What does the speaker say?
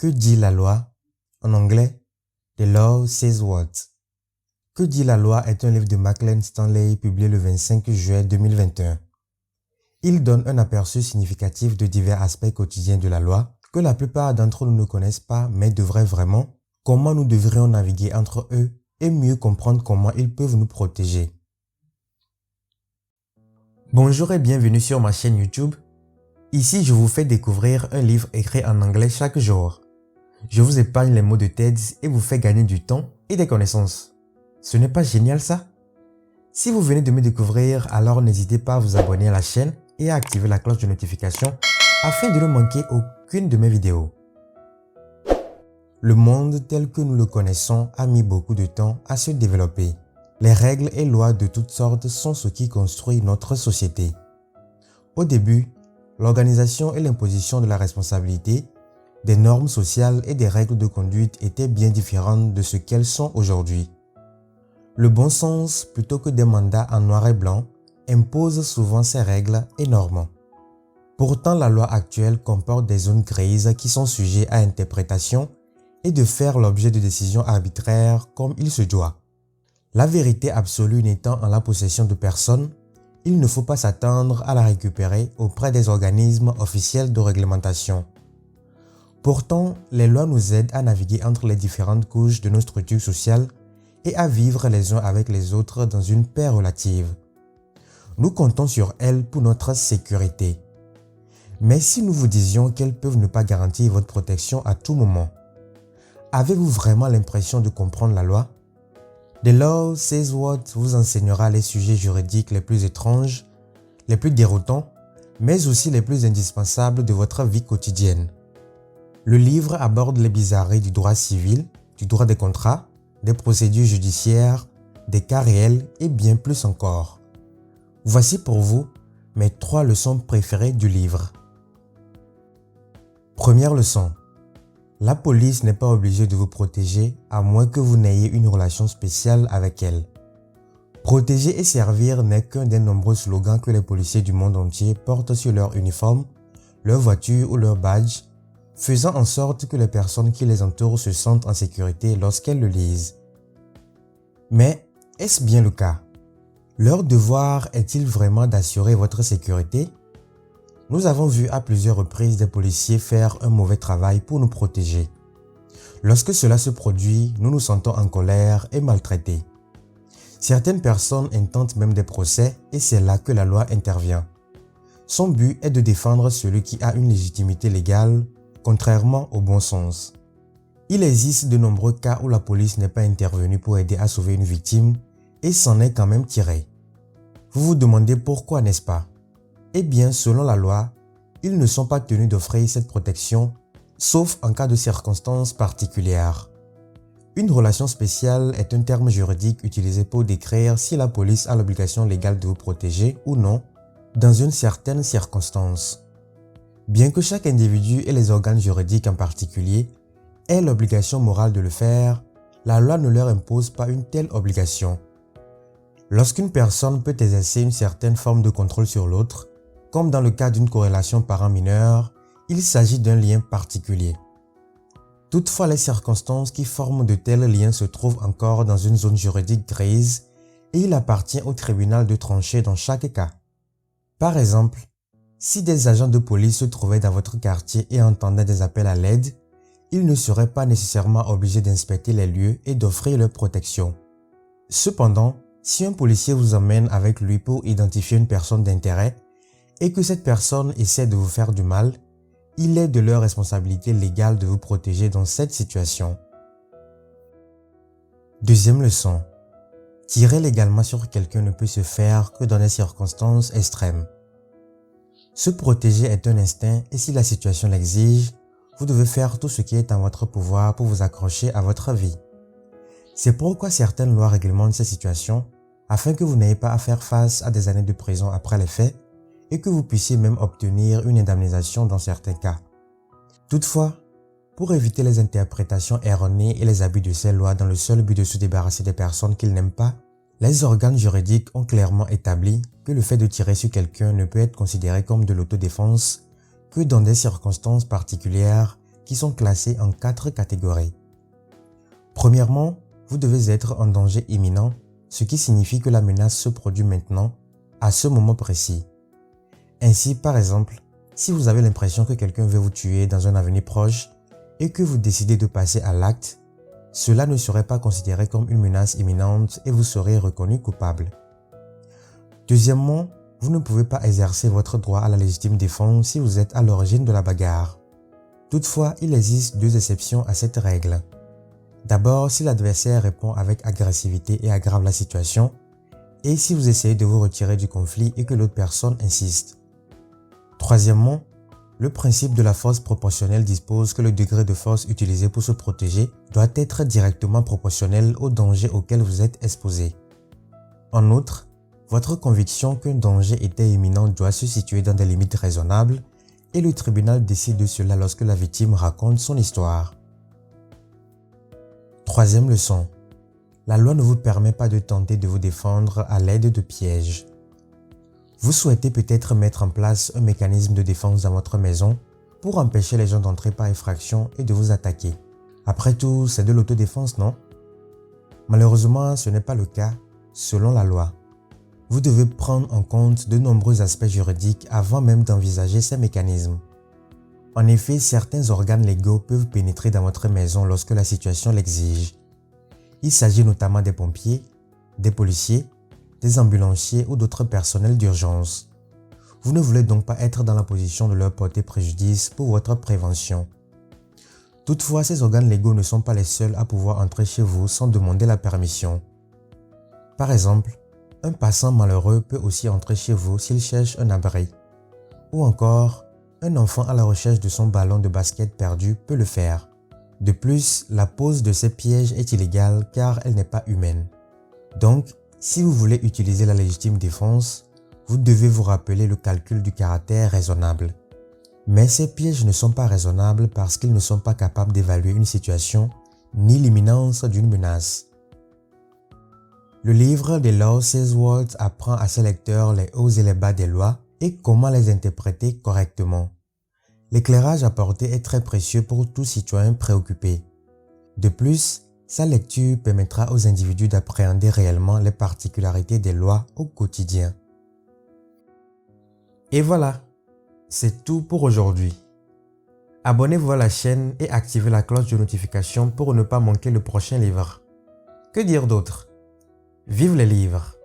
Que dit la loi? En anglais, The Law Says What? Que dit la loi est un livre de Maclean Stanley publié le 25 juillet 2021. Il donne un aperçu significatif de divers aspects quotidiens de la loi que la plupart d'entre nous ne connaissent pas mais devraient vraiment, comment nous devrions naviguer entre eux et mieux comprendre comment ils peuvent nous protéger. Bonjour et bienvenue sur ma chaîne YouTube. Ici, je vous fais découvrir un livre écrit en anglais chaque jour. Je vous épargne les mots de tête et vous fais gagner du temps et des connaissances. Ce n'est pas génial ça? Si vous venez de me découvrir, alors n'hésitez pas à vous abonner à la chaîne et à activer la cloche de notification afin de ne manquer aucune de mes vidéos. Le monde tel que nous le connaissons a mis beaucoup de temps à se développer. Les règles et lois de toutes sortes sont ce qui construit notre société. Au début, l'organisation et l'imposition de la responsabilité, des normes sociales et des règles de conduite étaient bien différentes de ce qu'elles sont aujourd'hui. Le bon sens, plutôt que des mandats en noir et blanc, impose souvent ces règles et normes. Pourtant, la loi actuelle comporte des zones grises qui sont sujettes à interprétation et de faire l'objet de décisions arbitraires comme il se doit. La vérité absolue n'étant en la possession de personne, il ne faut pas s'attendre à la récupérer auprès des organismes officiels de réglementation. Pourtant, les lois nous aident à naviguer entre les différentes couches de nos structures sociales et à vivre les uns avec les autres dans une paix relative. Nous comptons sur elles pour notre sécurité. Mais si nous vous disions qu'elles peuvent ne pas garantir votre protection à tout moment, avez-vous vraiment l'impression de comprendre la loi? The Law Says What vous enseignera les sujets juridiques les plus étranges, les plus déroutants, mais aussi les plus indispensables de votre vie quotidienne. Le livre aborde les bizarreries du droit civil, du droit des contrats, des procédures judiciaires, des cas réels et bien plus encore. Voici pour vous mes 3 leçons préférées du livre. Première leçon. La police n'est pas obligée de vous protéger à moins que vous n'ayez une relation spéciale avec elle. Protéger et servir n'est qu'un des nombreux slogans que les policiers du monde entier portent sur leur uniforme, leur voiture ou leur badge, faisant en sorte que les personnes qui les entourent se sentent en sécurité lorsqu'elles le lisent. Mais est-ce bien le cas? Leur devoir est-il vraiment d'assurer votre sécurité? Nous avons vu à plusieurs reprises des policiers faire un mauvais travail pour nous protéger. Lorsque cela se produit, nous nous sentons en colère et maltraités. Certaines personnes intentent même des procès et c'est là que la loi intervient. Son but est de défendre celui qui a une légitimité légale, contrairement au bon sens. Il existe de nombreux cas où la police n'est pas intervenue pour aider à sauver une victime et s'en est quand même tirée. Vous vous demandez pourquoi, n'est-ce pas? Eh bien, selon la loi, ils ne sont pas tenus d'offrir cette protection, sauf en cas de circonstances particulières. Une relation spéciale est un terme juridique utilisé pour décrire si la police a l'obligation légale de vous protéger ou non, dans une certaine circonstance. Bien que chaque individu et les organes juridiques en particulier aient l'obligation morale de le faire, la loi ne leur impose pas une telle obligation. Lorsqu'une personne peut exercer une certaine forme de contrôle sur l'autre, comme dans le cas d'une corrélation parent-mineur, il s'agit d'un lien particulier. Toutefois, les circonstances qui forment de tels liens se trouvent encore dans une zone juridique grise et il appartient au tribunal de trancher dans chaque cas. Par exemple, si des agents de police se trouvaient dans votre quartier et entendaient des appels à l'aide, ils ne seraient pas nécessairement obligés d'inspecter les lieux et d'offrir leur protection. Cependant, si un policier vous emmène avec lui pour identifier une personne d'intérêt et que cette personne essaie de vous faire du mal, il est de leur responsabilité légale de vous protéger dans cette situation. Deuxième leçon. Tirer légalement sur quelqu'un ne peut se faire que dans des circonstances extrêmes. Se protéger est un instinct et si la situation l'exige, vous devez faire tout ce qui est en votre pouvoir pour vous accrocher à votre vie. C'est pourquoi certaines lois réglementent ces situations afin que vous n'ayez pas à faire face à des années de prison après les faits et que vous puissiez même obtenir une indemnisation dans certains cas. Toutefois, pour éviter les interprétations erronées et les abus de ces lois dans le seul but de se débarrasser des personnes qu'ils n'aiment pas, les organes juridiques ont clairement établi que le fait de tirer sur quelqu'un ne peut être considéré comme de l'autodéfense que dans des circonstances particulières qui sont classées en 4 catégories. Premièrement, vous devez être en danger imminent, ce qui signifie que la menace se produit maintenant, à ce moment précis. Ainsi, par exemple, si vous avez l'impression que quelqu'un veut vous tuer dans un avenir proche et que vous décidez de passer à l'acte, cela ne serait pas considéré comme une menace imminente et vous serez reconnu coupable. Deuxièmement, vous ne pouvez pas exercer votre droit à la légitime défense si vous êtes à l'origine de la bagarre. Toutefois, il existe 2 exceptions à cette règle. D'abord, si l'adversaire répond avec agressivité et aggrave la situation, et si vous essayez de vous retirer du conflit et que l'autre personne insiste. Troisièmement, le principe de la force proportionnelle dispose que le degré de force utilisé pour se protéger doit être directement proportionnel au danger auquel vous êtes exposé. En outre, votre conviction qu'un danger était imminent doit se situer dans des limites raisonnables et le tribunal décide de cela lorsque la victime raconte son histoire. Troisième leçon. La loi ne vous permet pas de tenter de vous défendre à l'aide de pièges. Vous souhaitez peut-être mettre en place un mécanisme de défense dans votre maison pour empêcher les gens d'entrer par effraction et de vous attaquer. Après tout, c'est de l'autodéfense, non? Malheureusement, ce n'est pas le cas selon la loi. Vous devez prendre en compte de nombreux aspects juridiques avant même d'envisager ces mécanismes. En effet, certains organes légaux peuvent pénétrer dans votre maison lorsque la situation l'exige. Il s'agit notamment des pompiers, des policiers, des ambulanciers ou d'autres personnels d'urgence. Vous ne voulez donc pas être dans la position de leur porter préjudice pour votre prévention. Toutefois, ces organes légaux ne sont pas les seuls à pouvoir entrer chez vous sans demander la permission. Par exemple, un passant malheureux peut aussi entrer chez vous s'il cherche un abri. Ou encore, un enfant à la recherche de son ballon de basket perdu peut le faire. De plus, la pose de ces pièges est illégale car elle n'est pas humaine. Donc, si vous voulez utiliser la légitime défense, vous devez vous rappeler le calcul du caractère raisonnable. Mais ces pièges ne sont pas raisonnables parce qu'ils ne sont pas capables d'évaluer une situation ni l'imminence d'une menace. Le livre de Law Says What apprend à ses lecteurs les hauts et les bas des lois et comment les interpréter correctement. L'éclairage apporté est très précieux pour tout citoyen préoccupé. De plus, sa lecture permettra aux individus d'appréhender réellement les particularités des lois au quotidien. Et voilà, c'est tout pour aujourd'hui. Abonnez-vous à la chaîne et activez la cloche de notification pour ne pas manquer le prochain livre. Que dire d'autre? Vive les livres!